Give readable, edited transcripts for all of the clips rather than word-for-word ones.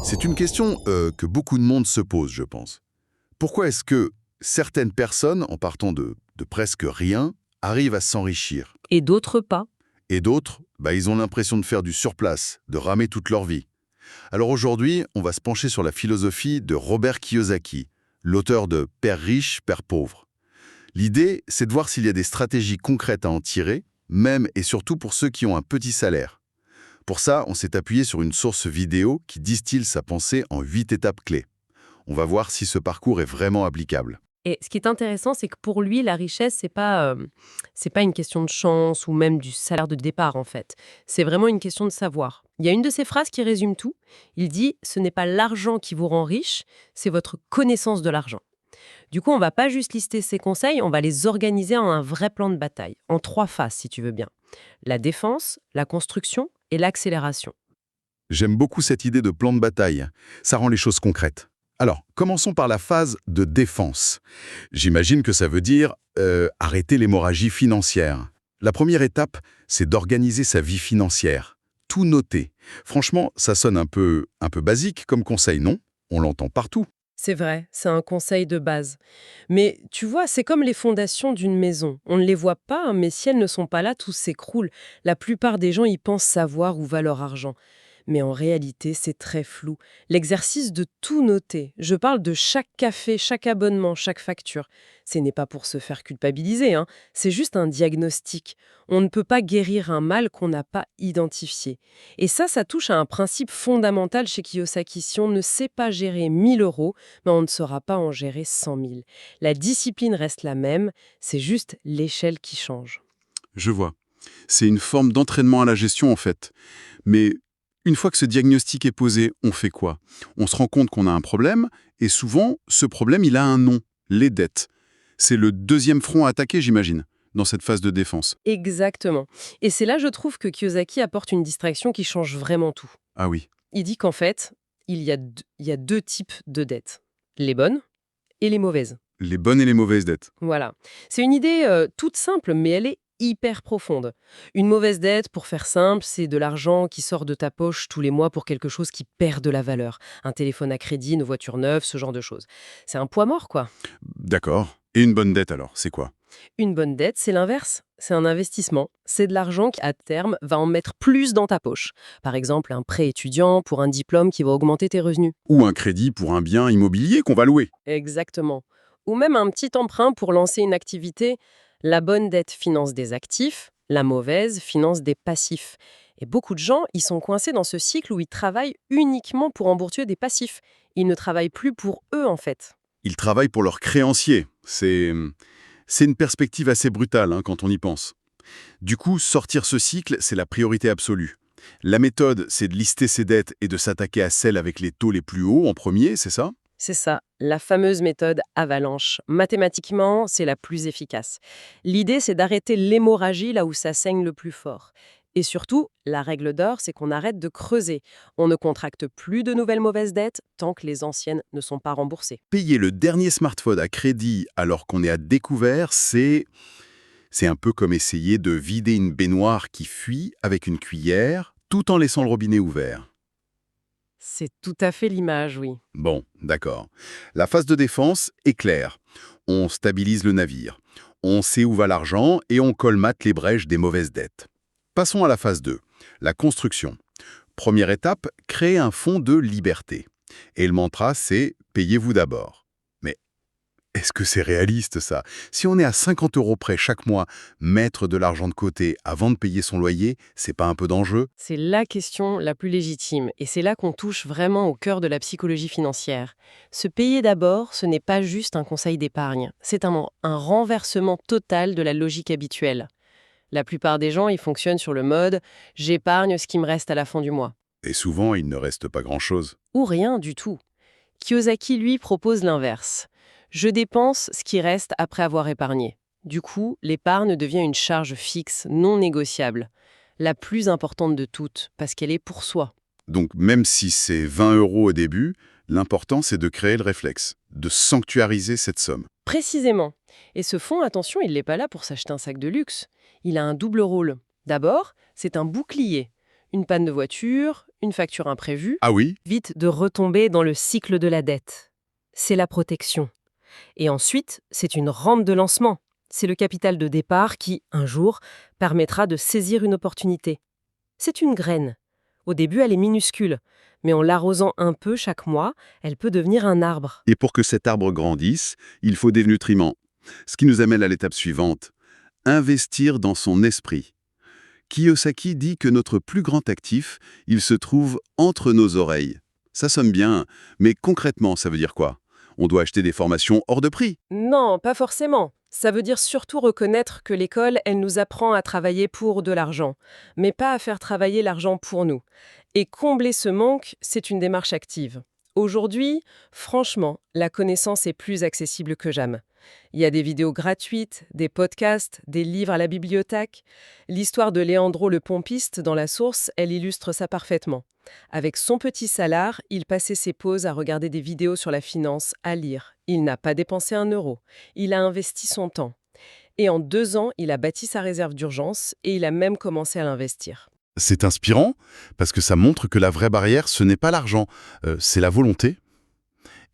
C'est une question que beaucoup de monde se pose, je pense. Pourquoi est-ce que certaines personnes, en partant de presque rien, arrivent à s'enrichir Et d'autres pas. et d'autres, ils ont l'impression de faire du surplace, de ramer toute leur vie? Alors aujourd'hui, on va se pencher sur la philosophie de Robert Kiyosaki, l'auteur de Père riche, Père pauvre. L'idée, c'est de voir s'il y a des stratégies concrètes à en tirer, même et surtout pour ceux qui ont un petit salaire. Pour ça, on s'est appuyé sur une source vidéo qui distille sa pensée en 8 étapes clés. On va voir si ce parcours est vraiment applicable. Et ce qui est intéressant, c'est que pour lui, la richesse, c'est pas une question de chance ou même du salaire de départ, en fait. C'est vraiment une question de savoir. Il y a une de ses phrases qui résume tout. Il dit « Ce n'est pas l'argent qui vous rend riche, c'est votre connaissance de l'argent ». Du coup, on va pas juste lister ses conseils, on va les organiser en un vrai plan de bataille, en 3 phases, si tu veux bien. La défense, la construction et l'accélération. J'aime beaucoup cette idée de plan de bataille. Ça rend les choses concrètes. Alors, commençons par la phase de défense. J'imagine que ça veut dire arrêter l'hémorragie financière. La première étape, c'est d'organiser sa vie financière. Tout noter. Franchement, ça sonne un peu basique comme conseil, non? On l'entend partout. C'est vrai, c'est un conseil de base. Mais tu vois, c'est comme les fondations d'une maison. On ne les voit pas, mais si elles ne sont pas là, tout s'écroule. La plupart des gens y pensent savoir où va leur argent. Mais en réalité, c'est très flou. L'exercice de tout noter, je parle de chaque café, chaque abonnement, chaque facture. Ce n'est pas pour se faire culpabiliser, hein. C'est juste un diagnostic. On ne peut pas guérir un mal qu'on n'a pas identifié. Et ça touche à un principe fondamental chez Kiyosaki. Si on ne sait pas gérer 1000 euros, on ne saura pas en gérer 100 000. La discipline reste la même, c'est juste l'échelle qui change. Je vois. C'est une forme d'entraînement à la gestion en fait. Mais une fois que ce diagnostic est posé, on fait quoi? On se rend compte qu'on a un problème, et souvent, ce problème, il a un nom, les dettes. C'est le deuxième front à attaquer, j'imagine, dans cette phase de défense. Exactement. Et c'est là, je trouve, que Kiyosaki apporte une distraction qui change vraiment tout. Ah oui, Il dit qu'en fait, il y a 2 types de dettes. Les bonnes et les mauvaises. les bonnes et les mauvaises dettes. Voilà. C'est une idée toute simple, mais elle est hyper profonde. Une mauvaise dette, pour faire simple, c'est de l'argent qui sort de ta poche tous les mois pour quelque chose qui perd de la valeur. Un téléphone à crédit, une voiture neuve, ce genre de choses. C'est un poids mort, quoi. D'accord. Et une bonne dette alors, c'est quoi? Une bonne dette, c'est l'inverse. C'est un investissement. C'est de l'argent qui, à terme, va en mettre plus dans ta poche. Par exemple, un prêt étudiant pour un diplôme qui va augmenter tes revenus. Ou un crédit pour un bien immobilier qu'on va louer. Exactement. Ou même un petit emprunt pour lancer une activité. La bonne dette finance des actifs, la mauvaise finance des passifs. Et beaucoup de gens, ils sont coincés dans ce cycle où ils travaillent uniquement pour rembourser des passifs. Ils ne travaillent plus pour eux, en fait. Ils travaillent pour leurs créanciers. C'est une perspective assez brutale quand on y pense. Du coup, sortir ce cycle, c'est la priorité absolue. La méthode, c'est de lister ses dettes et de s'attaquer à celles avec les taux les plus hauts en premier, c'est ça? C'est ça, la fameuse méthode avalanche. Mathématiquement, c'est la plus efficace. L'idée, c'est d'arrêter l'hémorragie là où ça saigne le plus fort. Et surtout, la règle d'or, c'est qu'on arrête de creuser. On ne contracte plus de nouvelles mauvaises dettes tant que les anciennes ne sont pas remboursées. Payer le dernier smartphone à crédit alors qu'on est à découvert, c'est un peu comme essayer de vider une baignoire qui fuit avec une cuillère tout en laissant le robinet ouvert. C'est tout à fait l'image, oui. Bon, d'accord. La phase de défense est claire. On stabilise le navire. On sait où va l'argent et on colmate les brèches des mauvaises dettes. Passons à la phase 2, la construction. Première étape, créer un fonds de liberté. Et le mantra, c'est « payez-vous d'abord ». Mais est-ce que c'est réaliste, ça? Si on est à 50 € près chaque mois, mettre de l'argent de côté avant de payer son loyer, c'est pas un peu d'enjeu? C'est la question la plus légitime. Et c'est là qu'on touche vraiment au cœur de la psychologie financière. Se payer d'abord, ce n'est pas juste un conseil d'épargne. C'est un renversement total de la logique habituelle. La plupart des gens, ils fonctionnent sur le mode « j'épargne ce qui me reste à la fin du mois Et souvent, il ne reste pas grand-chose. ». Ou rien du tout. Kiyosaki, lui, propose l'inverse. Je dépense ce qui reste après avoir épargné. Du coup, l'épargne devient une charge fixe, non négociable. La plus importante de toutes, parce qu'elle est pour soi. Donc même si c'est 20 € au début, l'important c'est de créer le réflexe, de sanctuariser cette somme. Précisément. Et ce fonds, attention, il n'est pas là pour s'acheter un sac de luxe. Il a un double rôle. D'abord, c'est un bouclier. Une panne de voiture, une facture imprévue, Ah oui? vite de retomber dans le cycle de la dette. C'est la protection. Et ensuite, c'est une rampe de lancement. C'est le capital de départ qui, un jour, permettra de saisir une opportunité. C'est une graine. Au début, elle est minuscule, mais en l'arrosant un peu chaque mois, elle peut devenir un arbre. Et pour que cet arbre grandisse, il faut des nutriments. Ce qui nous amène à l'étape suivante. Investir dans son esprit. Kiyosaki dit que notre plus grand actif, il se trouve entre nos oreilles. Ça sonne bien, mais concrètement, ça veut dire quoi? On doit acheter des formations hors de prix. Non, pas forcément. Ça veut dire surtout reconnaître que l'école, elle nous apprend à travailler pour de l'argent, mais pas à faire travailler l'argent pour nous. Et combler ce manque, c'est une démarche active. Aujourd'hui, franchement, la connaissance est plus accessible que jamais. Il y a des vidéos gratuites, des podcasts, des livres à la bibliothèque. L'histoire de Léandro le pompiste dans La Source, elle illustre ça parfaitement. Avec son petit salaire, il passait ses pauses à regarder des vidéos sur la finance, à lire. Il n'a pas dépensé un euro. Il a investi son temps. Et en 2 ans, il a bâti sa réserve d'urgence et il a même commencé à l'investir. C'est inspirant parce que ça montre que la vraie barrière, ce n'est pas l'argent, c'est la volonté.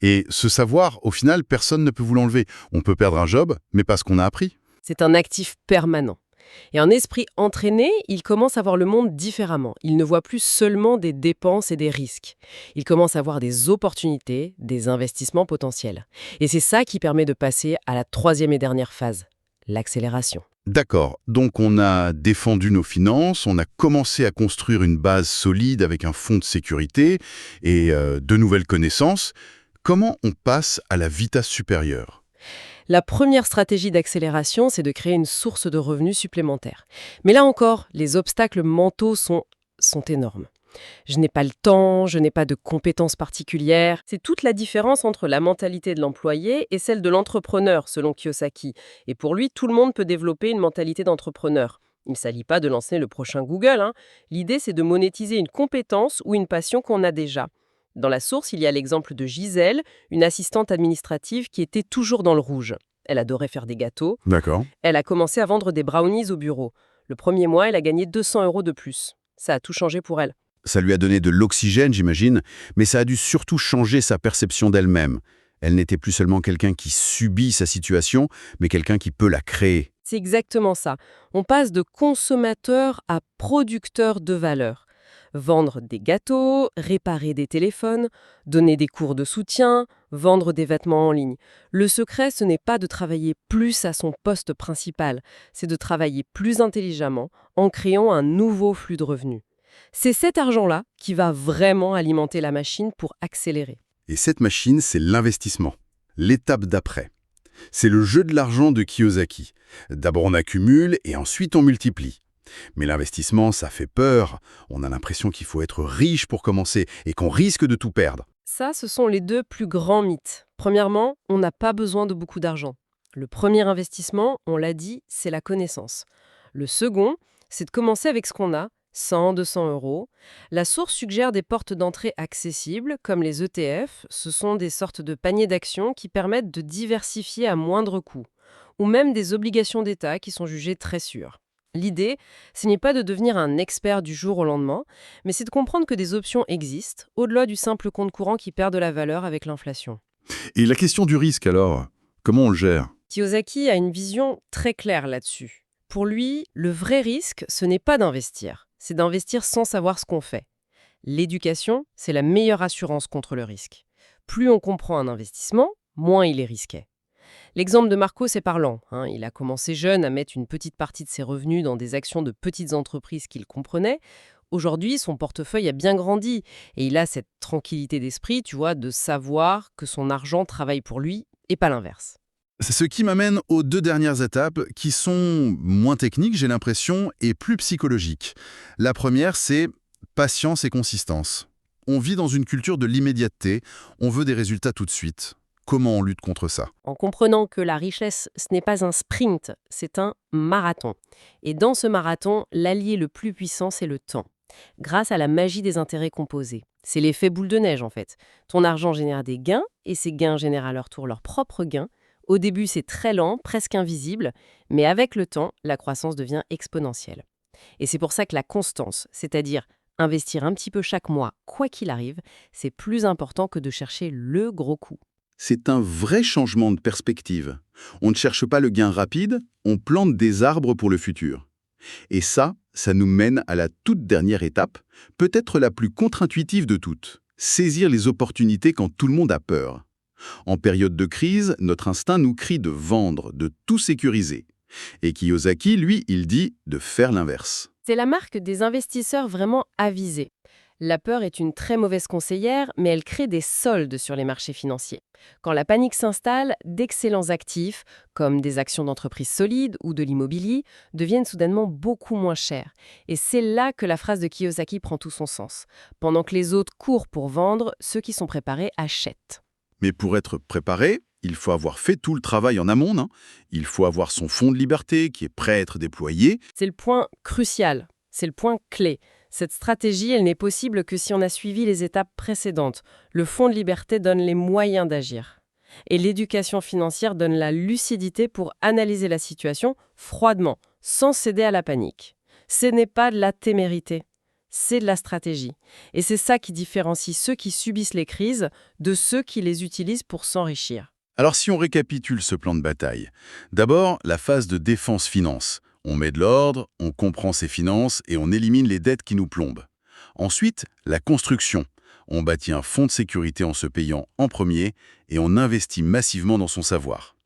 Et ce savoir, au final, personne ne peut vous l'enlever. On peut perdre un job, mais pas ce qu'on a appris. C'est un actif permanent. Et un esprit entraîné, il commence à voir le monde différemment. Il ne voit plus seulement des dépenses et des risques. Il commence à voir des opportunités, des investissements potentiels. Et c'est ça qui permet de passer à la 3e et dernière phase, l'accélération. D'accord, donc on a défendu nos finances, on a commencé à construire une base solide avec un fonds de sécurité et de nouvelles connaissances. Comment on passe à la vitesse supérieure? La première stratégie d'accélération, c'est de créer une source de revenus supplémentaire. Mais là encore, les obstacles mentaux sont énormes. Je n'ai pas le temps, je n'ai pas de compétences particulières. C'est toute la différence entre la mentalité de l'employé et celle de l'entrepreneur, selon Kiyosaki. Et pour lui, tout le monde peut développer une mentalité d'entrepreneur. Il ne s'agit pas de lancer le prochain Google, hein. L'idée, c'est de monétiser une compétence ou une passion qu'on a déjà. Dans La Source, il y a l'exemple de Gisèle, une assistante administrative qui était toujours dans le rouge. Elle adorait faire des gâteaux. D'accord. Elle a commencé à vendre des brownies au bureau. Le premier mois, elle a gagné 200 € de plus. Ça a tout changé pour elle. Ça lui a donné de l'oxygène, j'imagine, mais ça a dû surtout changer sa perception d'elle-même. Elle n'était plus seulement quelqu'un qui subit sa situation, mais quelqu'un qui peut la créer. C'est exactement ça. On passe de consommateur à producteur de valeur. Vendre des gâteaux, réparer des téléphones, donner des cours de soutien, vendre des vêtements en ligne. Le secret, ce n'est pas de travailler plus à son poste principal, c'est de travailler plus intelligemment en créant un nouveau flux de revenus. C'est cet argent-là qui va vraiment alimenter la machine pour accélérer. Et cette machine, c'est l'investissement. L'étape d'après. C'est le jeu de l'argent de Kiyosaki. D'abord on accumule et ensuite on multiplie. Mais l'investissement, ça fait peur. On a l'impression qu'il faut être riche pour commencer et qu'on risque de tout perdre. Ça, ce sont les 2 plus grands mythes. Premièrement, on n'a pas besoin de beaucoup d'argent. Le premier investissement, on l'a dit, c'est la connaissance. Le second, c'est de commencer avec ce qu'on a, 100, 200 €. La source suggère des portes d'entrée accessibles, comme les ETF. Ce sont des sortes de paniers d'actions qui permettent de diversifier à moindre coût. Ou même des obligations d'État qui sont jugées très sûres. L'idée, ce n'est pas de devenir un expert du jour au lendemain, mais c'est de comprendre que des options existent, au-delà du simple compte courant qui perd de la valeur avec l'inflation. Et la question du risque alors, comment on le gère? Kiyosaki a une vision très claire là-dessus. Pour lui, le vrai risque, ce n'est pas d'investir, c'est d'investir sans savoir ce qu'on fait. L'éducation, c'est la meilleure assurance contre le risque. Plus on comprend un investissement, moins il est risqué. L'exemple de Marco, c'est parlant, hein. Il a commencé jeune à mettre une petite partie de ses revenus dans des actions de petites entreprises qu'il comprenait. Aujourd'hui, son portefeuille a bien grandi et il a cette tranquillité d'esprit, tu vois, de savoir que son argent travaille pour lui et pas l'inverse. C'est ce qui m'amène aux 2 dernières étapes qui sont moins techniques, j'ai l'impression, et plus psychologiques. La première, c'est patience et consistance. On vit dans une culture de l'immédiateté, on veut des résultats tout de suite. Comment on lutte contre ça? En comprenant que la richesse, ce n'est pas un sprint, c'est un marathon. Et dans ce marathon, l'allié le plus puissant, c'est le temps. Grâce à la magie des intérêts composés. C'est l'effet boule de neige, en fait. Ton argent génère des gains, et ces gains génèrent à leur tour leurs propres gains. Au début, c'est très lent, presque invisible, mais avec le temps, la croissance devient exponentielle. Et c'est pour ça que la constance, c'est-à-dire Investir un petit peu chaque mois, quoi qu'il arrive, c'est plus important que de chercher le gros coup. C'est un vrai changement de perspective. On ne cherche pas le gain rapide, on plante des arbres pour le futur. Et ça nous mène à la toute dernière étape, peut-être la plus contre-intuitive de toutes. Saisir les opportunités quand tout le monde a peur. En période de crise, notre instinct nous crie de vendre, de tout sécuriser. Et Kiyosaki, lui, il dit de faire l'inverse. C'est la marque des investisseurs vraiment avisés. La peur est une très mauvaise conseillère, mais elle crée des soldes sur les marchés financiers. Quand la panique s'installe, d'excellents actifs, comme des actions d'entreprises solides ou de l'immobilier, deviennent soudainement beaucoup moins chers. Et c'est là que la phrase de Kiyosaki prend tout son sens. Pendant que les autres courent pour vendre, ceux qui sont préparés achètent. Mais pour être préparé, il faut avoir fait tout le travail en amont, non ? Il faut avoir son fonds de liberté qui est prêt à être déployé. C'est le point crucial, c'est le point clé. Cette stratégie, elle n'est possible que si on a suivi les étapes précédentes. Le fonds de liberté donne les moyens d'agir. Et l'éducation financière donne la lucidité pour analyser la situation froidement, sans céder à la panique. Ce n'est pas de la témérité, c'est de la stratégie. Et c'est ça qui différencie ceux qui subissent les crises de ceux qui les utilisent pour s'enrichir. Alors si on récapitule ce plan de bataille, d'abord la phase de défense-finance. On met de l'ordre, on comprend ses finances et on élimine les dettes qui nous plombent. Ensuite, la construction. On bâtit un fonds de sécurité en se payant en premier et on investit massivement dans son savoir.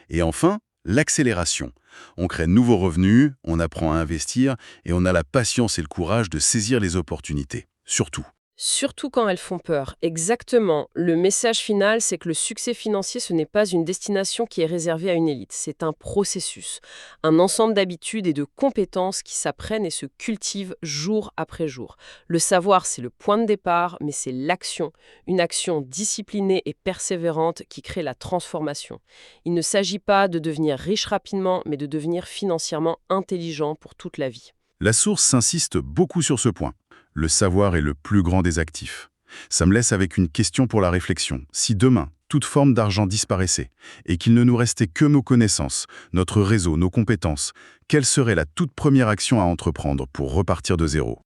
Et enfin, l'accélération. On crée de nouveaux revenus, on apprend à investir et on a la patience et le courage de saisir les opportunités. Surtout. Surtout quand elles font peur. Exactement. Le message final, c'est que le succès financier, ce n'est pas une destination qui est réservée à une élite. C'est un processus. Un ensemble d'habitudes et de compétences qui s'apprennent et se cultivent jour après jour. Le savoir, c'est le point de départ, mais c'est l'action. Une action disciplinée et persévérante qui crée la transformation. Il ne s'agit pas de devenir riche rapidement, mais de devenir financièrement intelligent pour toute la vie. La source insiste beaucoup sur ce point. Le savoir est le plus grand des actifs. Ça me laisse avec une question pour la réflexion. Si demain, toute forme d'argent disparaissait et qu'il ne nous restait que nos connaissances, notre réseau, nos compétences, quelle serait la toute première action à entreprendre pour repartir de zéro ?